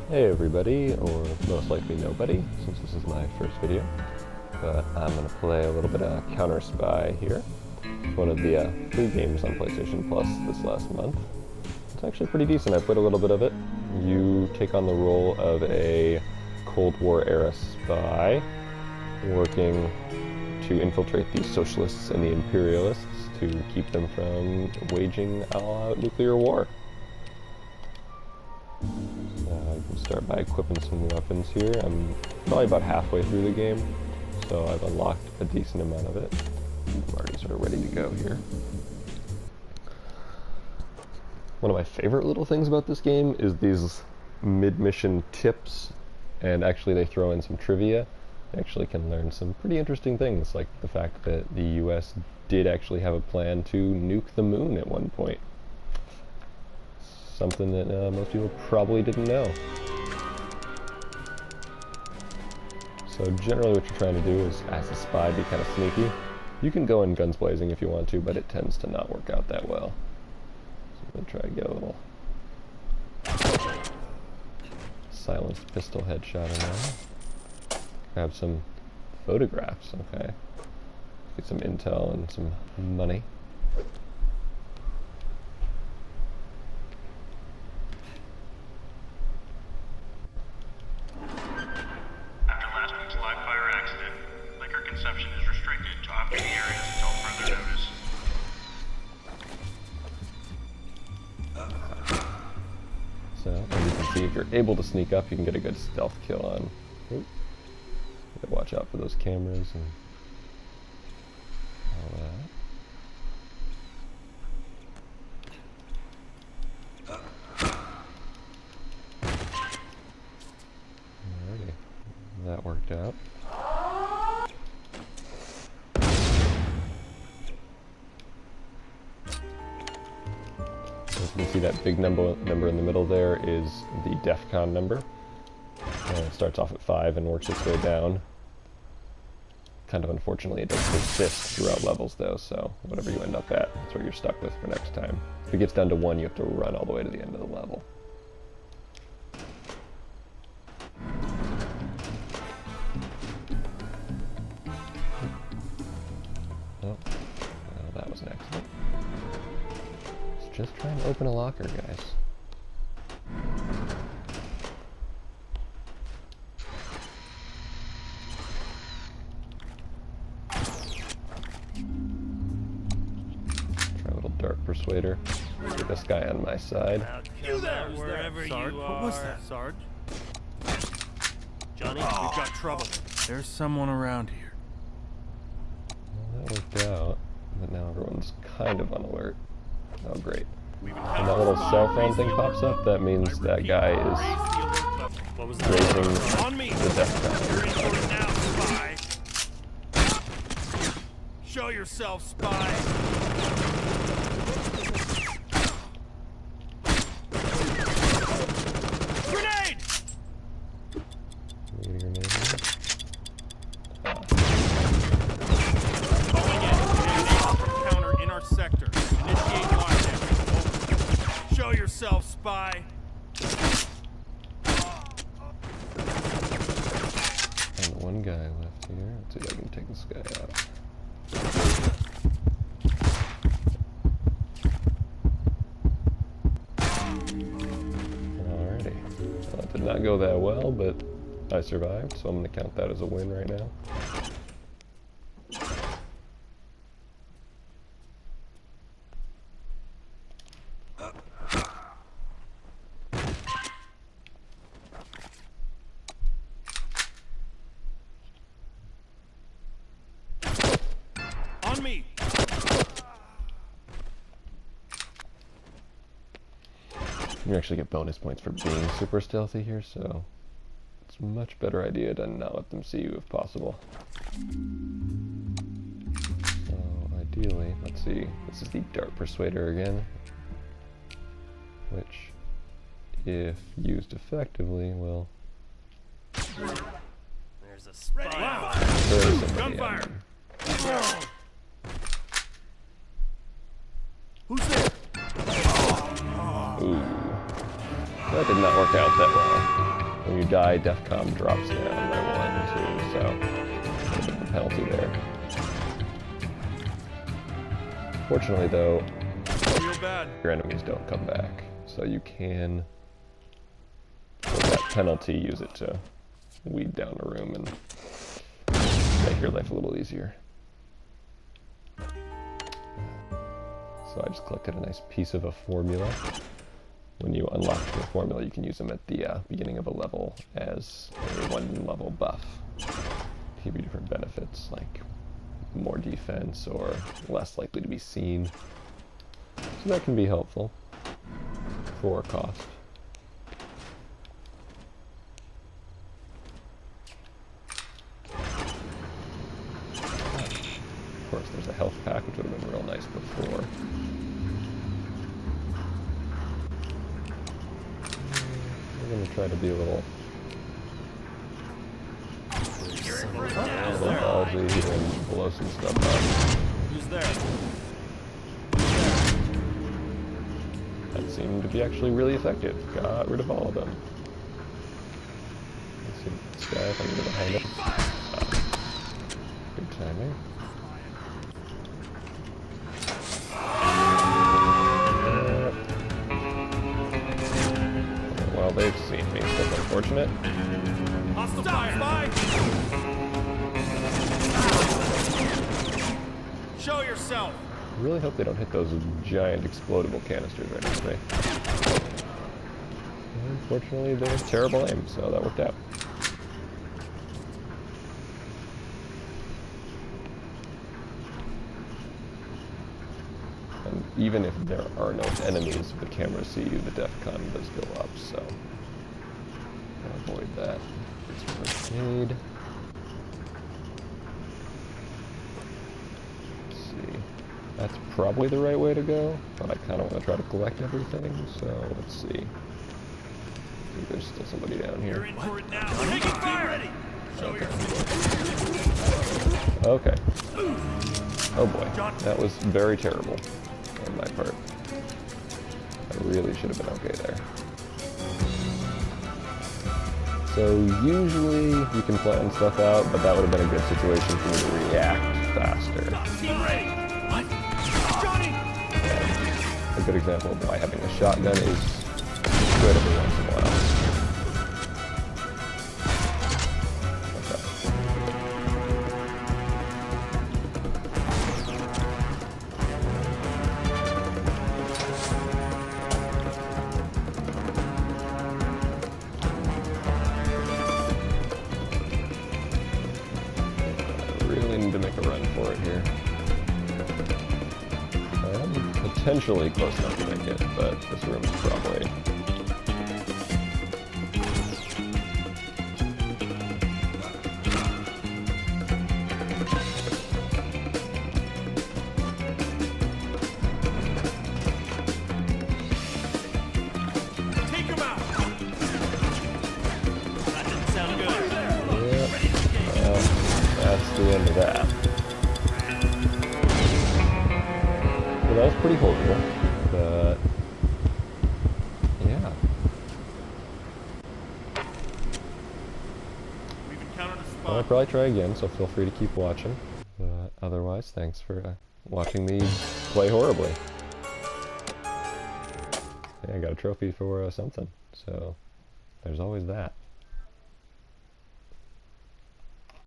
Hey everybody, or most likely nobody, since this is my first video. But I'm going to play a little bit of CounterSpy here. It's one of the free games on PlayStation Plus this last month. It's actually pretty decent. I played a little bit of it. You take on the role of a Cold War era spy working to infiltrate the socialists and the imperialists to keep them from waging all-out nuclear war. I can start by equipping some weapons here. I'm probably about halfway through the game, so I've unlocked a decent amount of it. I'm already sort of ready to go here. One of my favorite little things about this game is these mid-mission tips, and actually they throw in some trivia. You actually can learn some pretty interesting things, like the fact that the US did actually have a plan to nuke the moon at one point. Something that most people probably didn't know. So generally what you're trying to do is, as a spy, be kind of sneaky. You can go in guns blazing if you want to, but it tends to not work out that well. So I'm going to try to get a little silenced pistol headshot in there. Grab some photographs, okay. Get some intel and some money. Is restricted to off-duty areas until further notice. So, as you can see, if you're able to sneak up, you can get a good stealth kill on. Oop. Watch out for those cameras and all that. Alrighty, that worked out. You can see that big number in the middle there is the DEFCON number. And it starts off at 5 and works its way down. Kind of unfortunately, it does persist throughout levels though, so whatever you end up at, that's what you're stuck with for next time. If it gets down to 1, you have to run all the way to the end of the level. Oh, well, that was an accident. Just trying to open a locker, guys. Try a little dark persuader. Get this guy on my side. You there, wherever Sarge? you What are. was that, Sarge? Johnny, you've got trouble. There's someone around here. Well, that worked out, but now everyone's kind of on alert. Oh, great. When that little cell phone thing pops up, that means that guy is What was raising that? On me. the death You're in count. for it now, spy. Show yourself, spy. Grenade! Can we get a grenade here? Going in. From counter in our sector. Initiate lockdown. Over. Show yourself, spy. And one guy left here. Let's see if I can take this guy out. Alrighty. Well, that did not go that well, but I survived, so I'm going to count that as a win right now. On me. You actually get bonus points for being super stealthy here, so it's a much better idea to not let them see you if possible. So ideally, let's see, this is the Dark Persuader again, which, if used effectively, will There's a spy. Wow. hurt somebody. Gunfire. out. Who's there? Ooh. That did not work out that well. When you die, DEFCON drops down by 1, 2, so a bit of a penalty there. Fortunately, though, Feel bad. your enemies don't come back, so you can, for that penalty, use it to weed down a room and make your life a little easier. So I just collected a nice piece of a formula. When you unlock the formula, you can use them at the beginning of a level as a 1-level buff. Give you different benefits, like more defense or less likely to be seen. So that can be helpful for cost. Of course, there's a health pack, which would have been real nice before. We're going to try to be a little ballsy here and blow some stuff up. Who's there? That seemed to be actually really effective. Got rid of all of them. Let's see this guy if I can get behind him. Good timing. Well, they've seen me, so that's unfortunate. Hostile fire! Show yourself! I really hope they don't hit those giant explodable canisters right next to me. Unfortunately, they have terrible aim, so that worked out. And even if there are no enemies, if the cameras see you, the DEFCON does go up, so I'll avoid that. Get some first aid. Let's see. That's probably the right way to go, but I kind of want to try to collect everything, so let's see. I think there's still somebody down You're here. in for it now. Taking fire! Ready. Show yourself. Okay. Oh boy, that was very terrible on my part. I really should have been okay there. So usually you can plan stuff out, but that would have been a good situation for me to react faster. Team ready. What? Johnny! A good example of why having a shotgun is good every once in a while. Really need to make a run for it here. I am potentially close enough to make it, but this room is probably... Take him out! That didn't sound good. Yep. Well, that's the end of that. So that was pretty horrible, but yeah. We've encountered a I'll spot. probably try again, so feel free to keep watching. But otherwise, thanks for watching me play horribly. Yeah, I got a trophy for something, so there's always that.